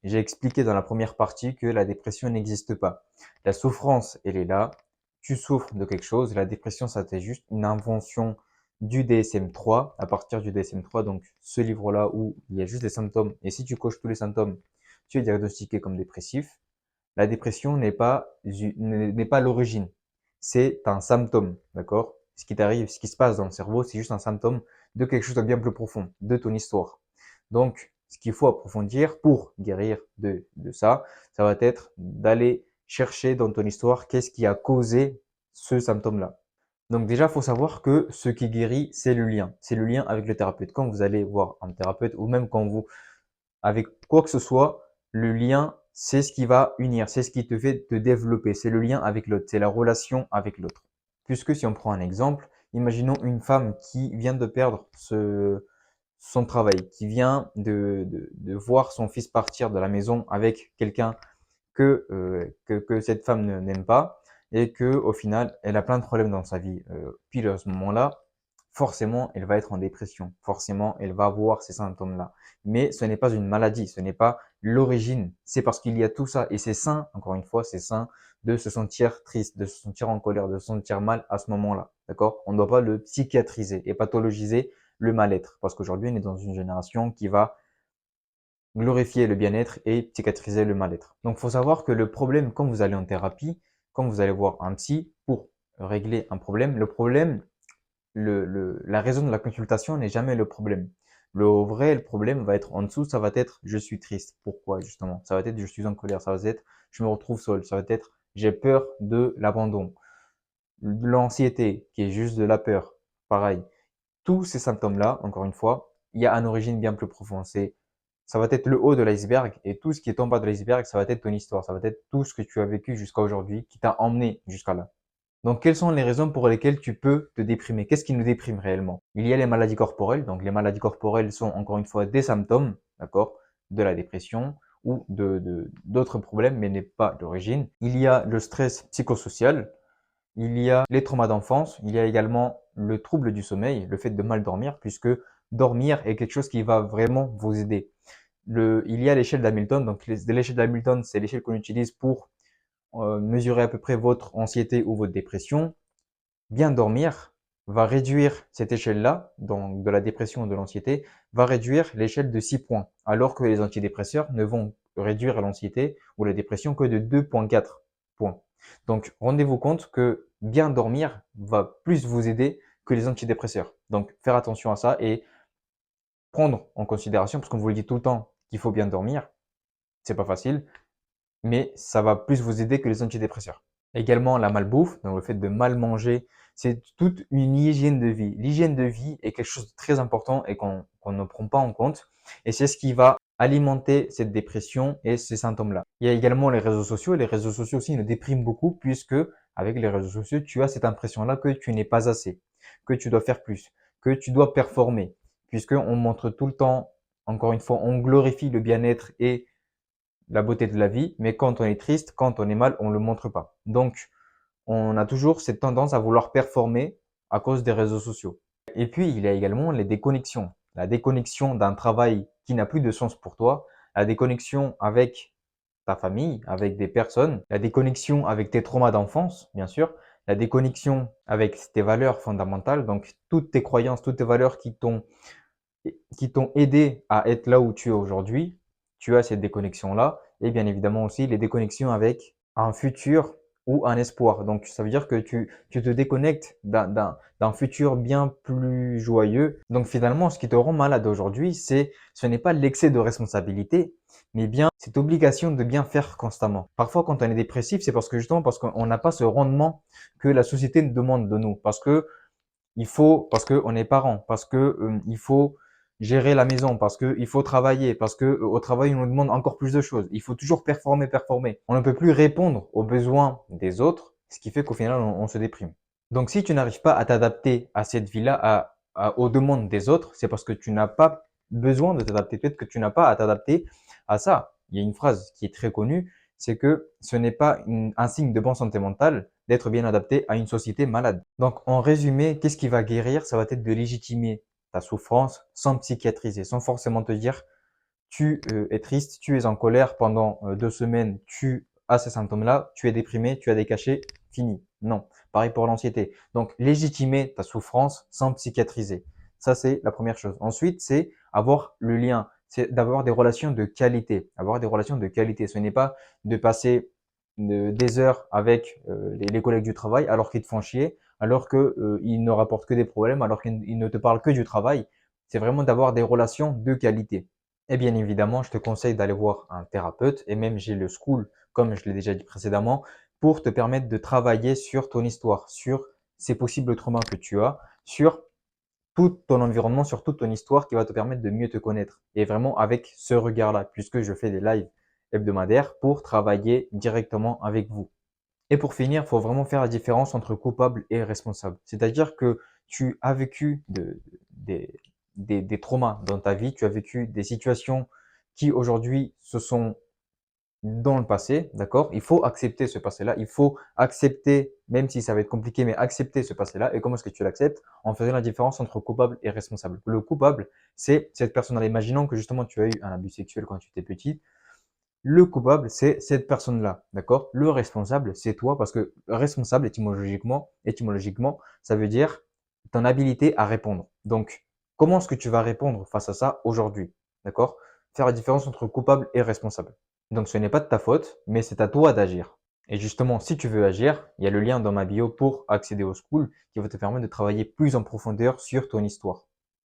J'ai expliqué dans la première partie que la dépression n'existe pas. La souffrance, elle est là. Tu souffres de quelque chose. La dépression, ça c'est juste une invention du DSM-3. À partir du DSM-3, donc ce livre-là où il y a juste les symptômes. Et si tu coches tous les symptômes, tu es diagnostiqué comme dépressif. La dépression n'est pas l'origine. C'est un symptôme, d'accord? Ce qui t'arrive, ce qui se passe dans le cerveau, c'est juste un symptôme de quelque chose de bien plus profond, de ton histoire. Donc, ce qu'il faut approfondir pour guérir de ça, ça va être d'aller chercher dans ton histoire qu'est-ce qui a causé ce symptôme-là. Donc déjà, il faut savoir que ce qui guérit, c'est le lien. C'est le lien avec le thérapeute. Quand vous allez voir un thérapeute ou même quand vous avec quoi que ce soit, le lien, c'est ce qui va unir, c'est ce qui te fait te développer, c'est le lien avec l'autre, c'est la relation avec l'autre. Puisque si on prend un exemple, imaginons une femme qui vient de perdre son travail, qui vient de voir son fils partir de la maison avec quelqu'un que cette femme n'aime pas et que au final, elle a plein de problèmes dans sa vie. Puis à ce moment-là, forcément, elle va être en dépression. Forcément, elle va avoir ces symptômes-là. Mais ce n'est pas une maladie, ce n'est pas l'origine. C'est parce qu'il y a tout ça. Et c'est sain, encore une fois, c'est sain de se sentir triste, de se sentir en colère, de se sentir mal à ce moment-là. D'accord? On ne doit pas le psychiatriser et pathologiser le mal-être. Parce qu'aujourd'hui, on est dans une génération qui va glorifier le bien-être et psychiatriser le mal-être. Donc, il faut savoir que le problème, quand vous allez en thérapie, quand vous allez voir un psy pour régler un problème, le problème, la raison de la consultation n'est jamais le problème. Le problème va être en dessous, ça va être je suis triste. Pourquoi justement? Ça va être je suis en colère, ça va être je me retrouve seul, ça va être j'ai peur de l'abandon, l'anxiété qui est juste de la peur. Pareil. Tous ces symptômes-là, encore une fois, il y a une origine bien plus profonde. Ça va être le haut de l'iceberg et tout ce qui est en bas de l'iceberg, ça va être ton histoire, ça va être tout ce que tu as vécu jusqu'à aujourd'hui qui t'a emmené jusqu'à là. Donc, quelles sont les raisons pour lesquelles tu peux te déprimer? Qu'est-ce qui nous déprime réellement? Il y a les maladies corporelles. Donc, les maladies corporelles sont encore une fois des symptômes, d'accord, de la dépression ou d'autres problèmes, mais n'est pas d'origine. Il y a le stress psychosocial. Il y a les traumas d'enfance. Il y a également le trouble du sommeil, le fait de mal dormir, puisque dormir est quelque chose qui va vraiment vous aider. Il y a l'échelle d'Hamilton. Donc, l'échelle d'Hamilton, c'est l'échelle qu'on utilise pour mesurer à peu près votre anxiété ou votre dépression. Bien dormir va réduire cette échelle-là, donc de la dépression ou de l'anxiété, va réduire l'échelle de 6 points, alors que les antidépresseurs ne vont réduire l'anxiété ou la dépression que de 2,4 points. Donc, rendez-vous compte que bien dormir va plus vous aider que les antidépresseurs. Donc, faire attention à ça et prendre en considération, parce qu'on vous le dit tout le temps qu'il faut bien dormir, c'est pas facile, mais ça va plus vous aider que les antidépresseurs. Également, la malbouffe, donc le fait de mal manger, c'est toute une hygiène de vie. L'hygiène de vie est quelque chose de très important et qu'on ne prend pas en compte. Et c'est ce qui va alimenter cette dépression et ces symptômes-là. Il y a également les réseaux sociaux. Les réseaux sociaux aussi nous dépriment beaucoup puisque avec les réseaux sociaux, tu as cette impression-là que tu n'es pas assez, que tu dois faire plus, que tu dois performer, puisqu'on montre tout le temps, encore une fois, on glorifie le bien-être et la beauté de la vie, mais quand on est triste, quand on est mal, on le montre pas. Donc, on a toujours cette tendance à vouloir performer à cause des réseaux sociaux. Et puis, il y a également les déconnexions. La déconnexion d'un travail qui n'a plus de sens pour toi, la déconnexion avec ta famille, avec des personnes, la déconnexion avec tes traumas d'enfance, bien sûr, la déconnexion avec tes valeurs fondamentales, donc toutes tes croyances, toutes tes valeurs qui t'ont aidé à être là où tu es aujourd'hui, tu as cette déconnexion-là, et bien évidemment aussi les déconnexions avec un futur ou un espoir. Donc ça veut dire que tu te déconnectes d'un futur bien plus joyeux. Donc finalement, ce qui te rend malade aujourd'hui, ce n'est pas l'excès de responsabilité, mais bien cette obligation de bien faire constamment. Parfois, quand on est dépressif, c'est parce qu'on n'a pas ce rendement que la société nous demande de nous, parce que on est parents, parce que il faut gérer la maison, parce que il faut travailler, parce que au travail on nous demande encore plus de choses. Il faut toujours performer, performer. On ne peut plus répondre aux besoins des autres, ce qui fait qu'au final on se déprime. Donc si tu n'arrives pas à t'adapter à cette vie-là, aux demandes des autres, c'est parce que tu n'as pas besoin de t'adapter. Peut-être que tu n'as pas à t'adapter à ça. Il y a une phrase qui est très connue, c'est que ce n'est pas un signe de bonne santé mentale d'être bien adapté à une société malade. Donc, en résumé, qu'est-ce qui va guérir? Ça va être de légitimer ta souffrance sans psychiatriser, sans forcément te dire tu es triste, tu es en colère pendant 2 semaines, tu as ces symptômes-là, tu es déprimé, tu as des cachets, fini. Non. Pareil pour l'anxiété. Donc, légitimer ta souffrance sans psychiatriser. Ça, c'est la première chose. Ensuite, c'est avoir le lien, c'est d'avoir des relations de qualité. Avoir des relations de qualité. Ce n'est pas de passer des heures avec les collègues du travail alors qu'ils te font chier, alors qu'ils ne rapportent que des problèmes, alors qu'ils ne te parlent que du travail. C'est vraiment d'avoir des relations de qualité. Et bien évidemment, je te conseille d'aller voir un thérapeute et même j'ai le school, comme je l'ai déjà dit précédemment, pour te permettre de travailler sur ton histoire, sur ces possibles traumas que tu as, sur tout ton environnement, sur toute ton histoire qui va te permettre de mieux te connaître. Et vraiment avec ce regard-là, puisque je fais des lives hebdomadaires pour travailler directement avec vous. Et pour finir, il faut vraiment faire la différence entre coupable et responsable. C'est-à-dire que tu as vécu des traumas dans ta vie, tu as vécu des situations qui aujourd'hui se sont dans le passé, d'accord? Il faut accepter ce passé-là. Il faut accepter, même si ça va être compliqué, mais accepter ce passé-là. Et comment est-ce que tu l'acceptes? En faisant la différence entre coupable et responsable. Le coupable, c'est cette personne-là. Imaginons que justement tu as eu un abus sexuel quand tu étais petit. Le coupable, c'est cette personne-là, d'accord? Le responsable, c'est toi, parce que responsable, étymologiquement, ça veut dire ton habilité à répondre. Donc, comment est-ce que tu vas répondre face à ça aujourd'hui, d'accord? Faire la différence entre coupable et responsable. Donc, ce n'est pas de ta faute, mais c'est à toi d'agir. Et justement, si tu veux agir, il y a le lien dans ma bio pour accéder au school qui va te permettre de travailler plus en profondeur sur ton histoire.